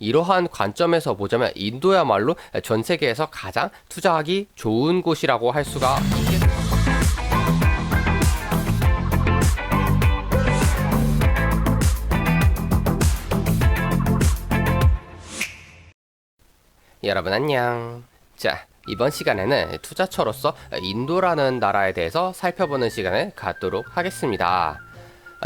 이러한 관점에서 보자면 인도야말로 전 세계에서 가장 투자하기 좋은 곳이라고 할 수가 있겠습니다. 여러분 안녕. 자, 이번 시간에는 투자처로서 인도라는 나라에 대해서 살펴보는 시간을 갖도록 하겠습니다.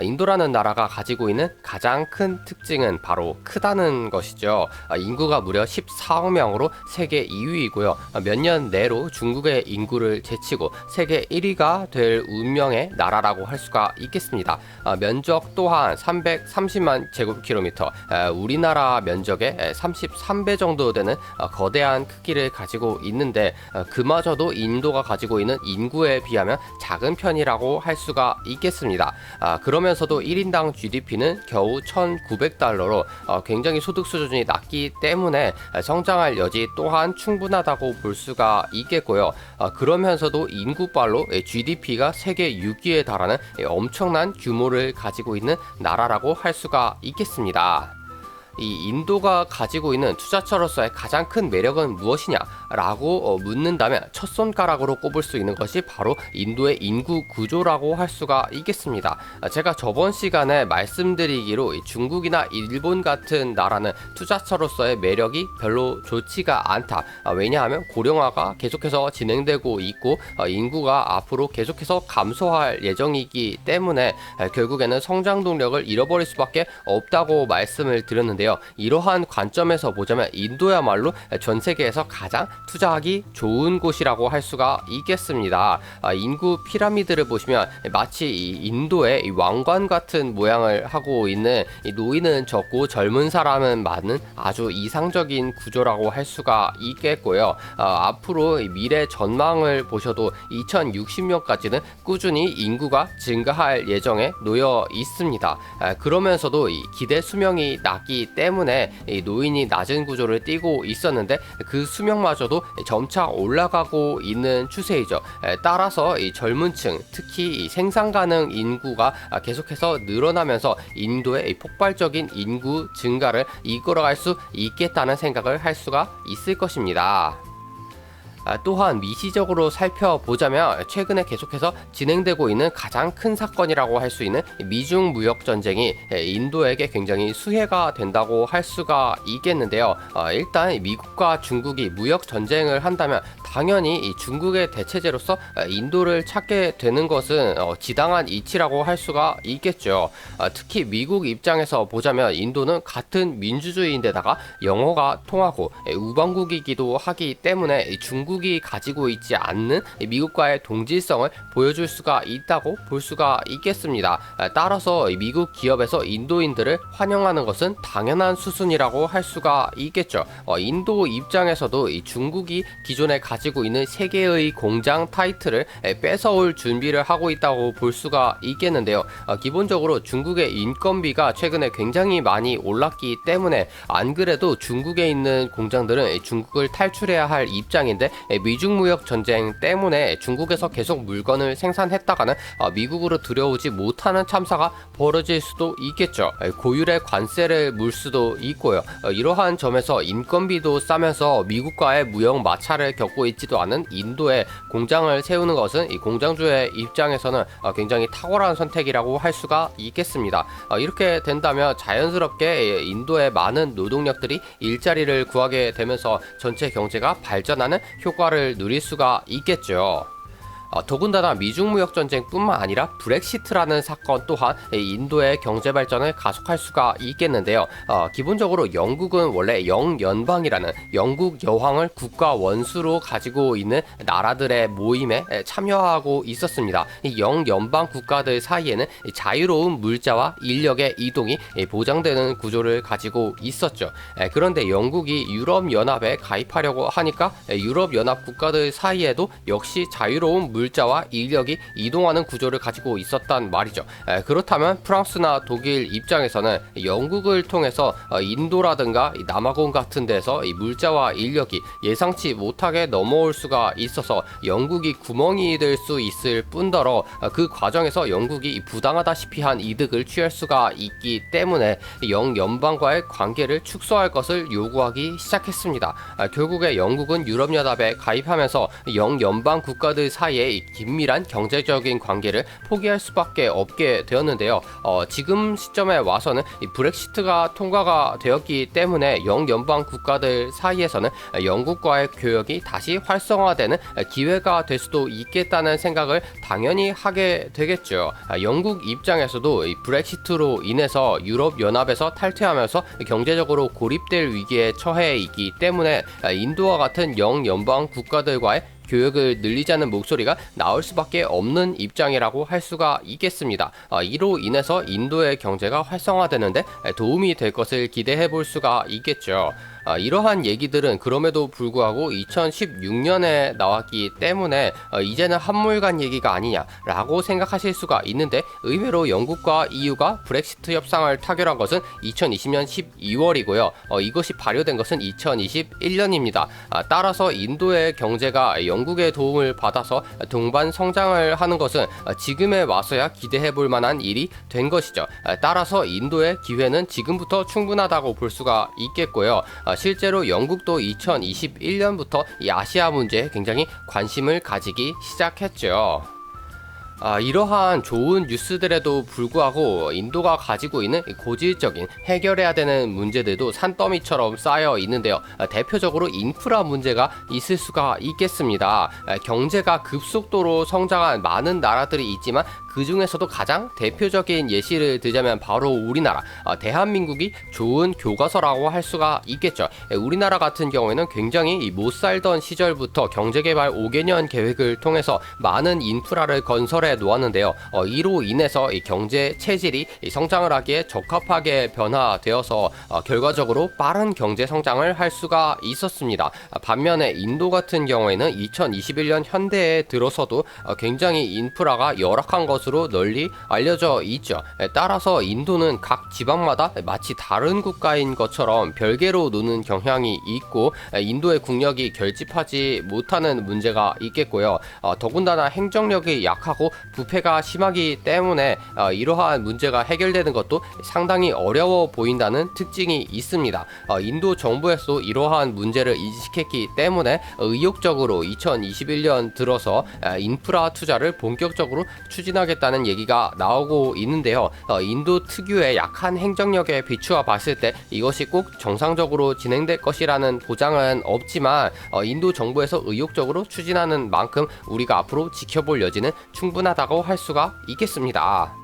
인도라는 나라가 가지고 있는 가장 큰 특징은 바로 크다는 것이죠. 인구가 무려 14억 명으로 세계 2위이고요. 몇 년 내로 중국의 인구를 제치고 세계 1위가 될 운명의 나라라고 할 수가 있겠습니다. 면적 또한 330만 제곱킬로미터, 우리나라 면적의 33배 정도 되는 거대한 크기를 가지고 있는데 그마저도 인도가 가지고 있는 인구에 비하면 작은 편이라고 할 수가 있겠습니다. 그러면서도 1인당 GDP는 겨우 1,900달러로 굉장히 소득 수준이 낮기 때문에 성장할 여지 또한 충분하다고 볼 수가 있겠고요. 그러면서도 인구발로 GDP가 세계 6위에 달하는 엄청난 규모를 가지고 있는 나라라고 할 수가 있겠습니다. 이 인도가 가지고 있는 투자처로서의 가장 큰 매력은 무엇이냐라고 묻는다면 첫 손가락으로 꼽을 수 있는 것이 바로 인도의 인구 구조라고 할 수가 있겠습니다. 제가 저번 시간에 말씀드리기로 중국이나 일본 같은 나라는 투자처로서의 매력이 별로 좋지가 않다. 왜냐하면 고령화가 계속해서 진행되고 있고 인구가 앞으로 계속해서 감소할 예정이기 때문에 결국에는 성장 동력을 잃어버릴 수밖에 없다고 말씀을 드렸는데 이러한 관점에서 보자면 인도야말로 전 세계에서 가장 투자하기 좋은 곳이라고 할 수가 있겠습니다. 인구 피라미드를 보시면 마치 인도의 왕관 같은 모양을 하고 있는 노인은 적고 젊은 사람은 많은 아주 이상적인 구조라고 할 수가 있겠고요. 앞으로 미래 전망을 보셔도 2060년까지는 꾸준히 인구가 증가할 예정에 놓여 있습니다. 그러면서도 기대 수명이 낮기 때문에 노인이 낮은 구조를 띠고 있었는데 그 수명마저도 점차 올라가고 있는 추세이죠. 따라서 젊은 층, 특히 생산 가능 인구가 계속해서 늘어나면서 인도의 폭발적인 인구 증가를 이끌어갈 수 있겠다는 생각을 할 수가 있을 것입니다. 또한 미시적으로 살펴보자면 최근에 계속해서 진행되고 있는 가장 큰 사건이라고 할 수 있는 미중 무역 전쟁이 인도에게 굉장히 수혜가 된다고 할 수가 있겠는데요. 일단 미국과 중국이 무역 전쟁을 한다면 당연히 이 중국의 대체제로서 인도를 찾게 되는 것은 지당한 이치라고 할 수가 있겠죠. 특히 미국 입장에서 보자면 인도는 같은 민주주의인데다가 영어가 통하고 우방국이기도 하기 때문에 중국이 가지고 있지 않는 미국과의 동질성을 보여줄 수가 있다고 볼 수가 있겠습니다. 따라서 미국 기업에서 인도인들을 환영하는 것은 당연한 수순이라고 할 수가 있겠죠. 인도 입장에서도 이 중국이 기존에 가지고 있는 세계의 공장 타이틀을 뺏어올 준비를 하고 있다고 볼 수가 있겠는데요. 기본적으로 중국의 인건비가 최근에 굉장히 많이 올랐기 때문에 안 그래도 중국에 있는 공장들은 중국을 탈출해야 할 입장인데 미중 무역 전쟁 때문에 중국에서 계속 물건을 생산했다가는 미국으로 들여오지 못하는 참사가 벌어질 수도 있겠죠. 고율의 관세를 물 수도 있고요. 이러한 점에서 인건비도 싸면서 미국과의 무역 마찰을 겪고 있지도 않은 인도에 공장을 세우는 것은 이 공장주의 입장에서는 굉장히 탁월한 선택이라고 할 수가 있겠습니다. 이렇게 된다면 자연스럽게 인도의 많은 노동력들이 일자리를 구하게 되면서 전체 경제가 발전하는 효과를 누릴 수가 있겠죠. 더군다나 미중무역전쟁뿐만 아니라 브렉시트라는 사건 또한 인도의 경제발전을 가속할 수가 있겠는데요. 기본적으로 영국은 원래 영연방이라는 영국 여왕을 국가 원수로 가지고 있는 나라들의 모임에 참여하고 있었습니다. 이 영연방 국가들 사이에는 자유로운 물자와 인력의 이동이 보장되는 구조를 가지고 있었죠. 그런데 영국이 유럽연합에 가입하려고 하니까 유럽연합 국가들 사이에도 역시 자유로운 물자와 인력이 이동하는 구조를 가지고 있었단 말이죠. 그렇다면 프랑스나 독일 입장에서는 영국을 통해서 인도라든가 남아공 같은 데서 이 물자와 인력이 예상치 못하게 넘어올 수가 있어서 영국이 구멍이 될 수 있을 뿐더러 그 과정에서 영국이 부당하다시피 한 이득을 취할 수가 있기 때문에 영연방과의 관계를 축소할 것을 요구하기 시작했습니다. 결국에 영국은 유럽연합에 가입하면서 영연방 국가들 사이의 긴밀한 경제적인 관계를 포기할 수밖에 없게 되었는데요. 지금 시점에 와서는 브렉시트가 통과가 되었기 때문에 영연방 국가들 사이에서는 영국과의 교역이 다시 활성화되는 기회가 될 수도 있겠다는 생각을 당연히 하게 되겠죠. 영국 입장에서도 브렉시트로 인해서 유럽연합에서 탈퇴하면서 경제적으로 고립될 위기에 처해 있기 때문에 인도와 같은 영연방 국가들과의 교역을 늘리자는 목소리가 나올 수밖에 없는 입장이라고 할 수가 있겠습니다. 이로 인해서 인도의 경제가 활성화되는데 도움이 될 것을 기대해 볼 수가 있겠죠. 이러한 얘기들은 그럼에도 불구하고 2016년에 나왔기 때문에 이제는 한물간 얘기가 아니냐라고 생각하실 수가 있는데, 의외로 영국과 EU가 브렉시트 협상을 타결한 것은 2020년 12월이고요. 이것이 발효된 것은 2021년입니다. 따라서 인도의 경제가 영국의 도움을 받아서 동반 성장을 하는 것은 지금에 와서야 기대해 볼 만한 일이 된 것이죠. 따라서 인도의 기회는 지금부터 충분하다고 볼 수가 있겠고요. 실제로 영국도 2021년부터 이 아시아 문제에 굉장히 관심을 가지기 시작했죠. 이러한 좋은 뉴스들에도 불구하고 인도가 가지고 있는 고질적인 해결해야 되는 문제들도 산더미처럼 쌓여 있는데요. 대표적으로 인프라 문제가 있을 수가 있겠습니다. 경제가 급속도로 성장한 많은 나라들이 있지만 그 중에서도 가장 대표적인 예시를 들자면 바로 우리나라, 대한민국이 좋은 교과서라고 할 수가 있겠죠. 우리나라 같은 경우에는 굉장히 못 살던 시절부터 경제개발 5개년 계획을 통해서 많은 인프라를 건설해 놓았는데요. 이로 인해서 이 경제 체질이 성장을 하기에 적합하게 변화되어서 결과적으로 빠른 경제 성장을 할 수가 있었습니다. 반면에 인도 같은 경우에는 2021년 현대에 들어서도 굉장히 인프라가 열악한 것으로 널리 알려져 있죠. 따라서 인도는 각 지방마다 마치 다른 국가인 것처럼 별개로 노는 경향이 있고, 인도의 국력이 결집하지 못하는 문제가 있겠고요. 더군다나 행정력이 약하고 부패가 심하기 때문에 이러한 문제가 해결되는 것도 상당히 어려워 보인다는 특징이 있습니다. 인도 정부에서도 이러한 문제를 인식했기 때문에 의욕적으로 2021년 들어서 인프라 투자를 본격적으로 추진하겠다는 얘기가 나오고 있는데요. 인도 특유의 약한 행정력에 비추어 봤을 때 이것이 꼭 정상적으로 진행될 것이라는 보장은 없지만 인도 정부에서 의욕적으로 추진하는 만큼 우리가 앞으로 지켜볼 여지는 충분하다고 할 수가 있겠습니다.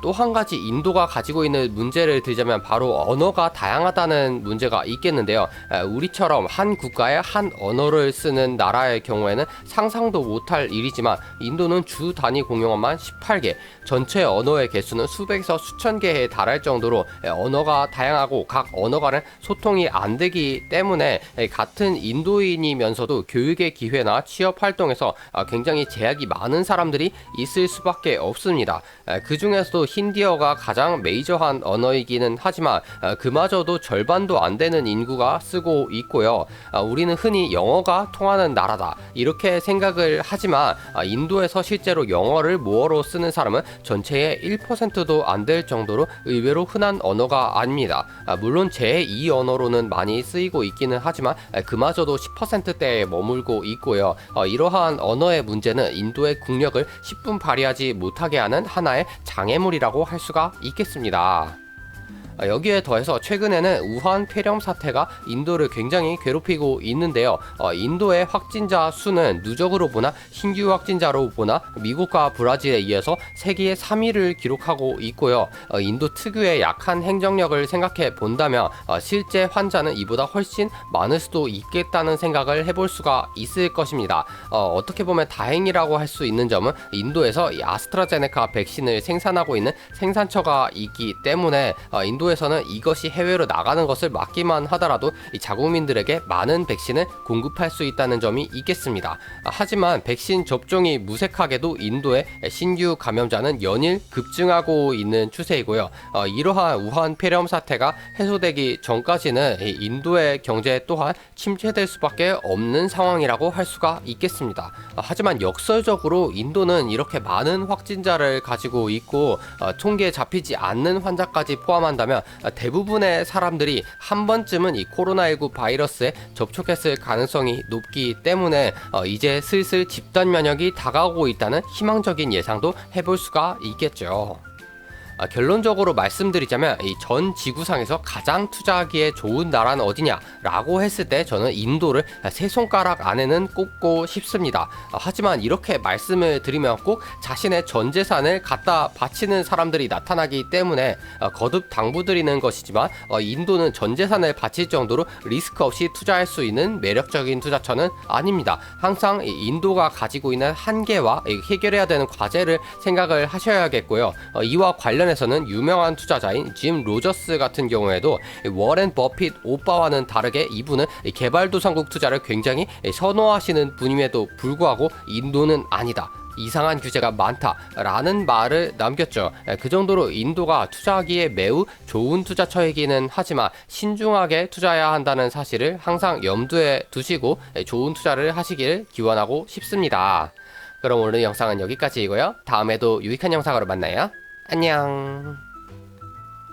또 한 가지 인도가 가지고 있는 문제를 들자면 바로 언어가 다양하다는 문제가 있겠는데요. 우리처럼 한 국가에 한 언어를 쓰는 나라의 경우에는 상상도 못할 일이지만 인도는 주 단위 공용어만 18개, 전체 언어의 개수는 수백에서 수천 개에 달할 정도로 언어가 다양하고 각 언어 간의 소통이 안 되기 때문에 같은 인도인이면서도 교육의 기회나 취업 활동에서 굉장히 제약이 많은 사람들이 있을 수밖에 없습니다. 그 중에서도 힌디어가 가장 메이저한 언어이기는 하지만 그마저도 절반도 안 되는 인구가 쓰고 있고요. 우리는 흔히 영어가 통하는 나라다 이렇게 생각을 하지만 인도에서 실제로 영어를 모어로 쓰는 사람은 전체의 1%도 안 될 정도로 의외로 흔한 언어가 아닙니다. 물론 제2 언어로는 많이 쓰이고 있기는 하지만 그마저도 10%대에 머물고 있고요. 이러한 언어의 문제는 인도의 국력을 10분 발휘하지 못하게 하는 하나의 장애물이라고 할 수가 있겠습니다. 여기에 더해서 최근에는 우한 폐렴 사태가 인도를 굉장히 괴롭히고 있는데요. 인도의 확진자 수는 누적으로 보나 신규 확진자로 보나 미국과 브라질에 이어서 세계 3위를 기록하고 있고요. 인도 특유의 약한 행정력을 생각해 본다면 실제 환자는 이보다 훨씬 많을 수도 있겠다는 생각을 해볼 수가 있을 것입니다. 어떻게 보면 다행이라고 할 수 있는 점은 인도에서 이 아스트라제네카 백신을 생산하고 있는 생산처가 있기 때문에 인도의 정부에서는 이것이 해외로 나가는 것을 막기만 하더라도 이 자국민들에게 많은 백신을 공급할 수 있다는 점이 있겠습니다. 하지만 백신 접종이 무색하게도 인도의 신규 감염자는 연일 급증하고 있는 추세이고요. 이러한 우한 폐렴 사태가 해소되기 전까지는 인도의 경제 또한 침체될 수밖에 없는 상황이라고 할 수가 있겠습니다. 하지만 역설적으로 인도는 이렇게 많은 확진자를 가지고 있고 통계에 잡히지 않는 환자까지 포함한다면 대부분의 사람들이 한 번쯤은 이 코로나19 바이러스에 접촉했을 가능성이 높기 때문에 이제 슬슬 집단 면역이 다가오고 있다는 희망적인 예상도 해볼 수가 있겠죠. 결론적으로 말씀드리자면 이 전 지구상에서 가장 투자하기에 좋은 나라는 어디냐라고 했을 때 저는 인도를 세 손가락 안에는 꼽고 싶습니다. 하지만 이렇게 말씀을 드리면 꼭 자신의 전 재산을 갖다 바치는 사람들이 나타나기 때문에 거듭 당부드리는 것이지만 인도는 전 재산을 바칠 정도로 리스크 없이 투자할 수 있는 매력적인 투자처는 아닙니다. 항상 인도가 가지고 있는 한계와 해결해야 되는 과제를 생각을 하셔야겠고요. 이와 관련해서는 유명한 투자자인 짐 로저스 같은 경우에도 워렌 버핏 오빠와는 다르게 이분은 개발도상국 투자를 굉장히 선호하시는 분임에도 불구하고 인도는 아니다. 이상한 규제가 많다라는 말을 남겼죠. 그 정도로 인도가 투자하기에 매우 좋은 투자처이기는 하지만 신중하게 투자해야 한다는 사실을 항상 염두에 두시고 좋은 투자를 하시기를 기원하고 싶습니다. 그럼 오늘 영상은 여기까지이고요. 다음에도 유익한 영상으로 만나요. 안녕.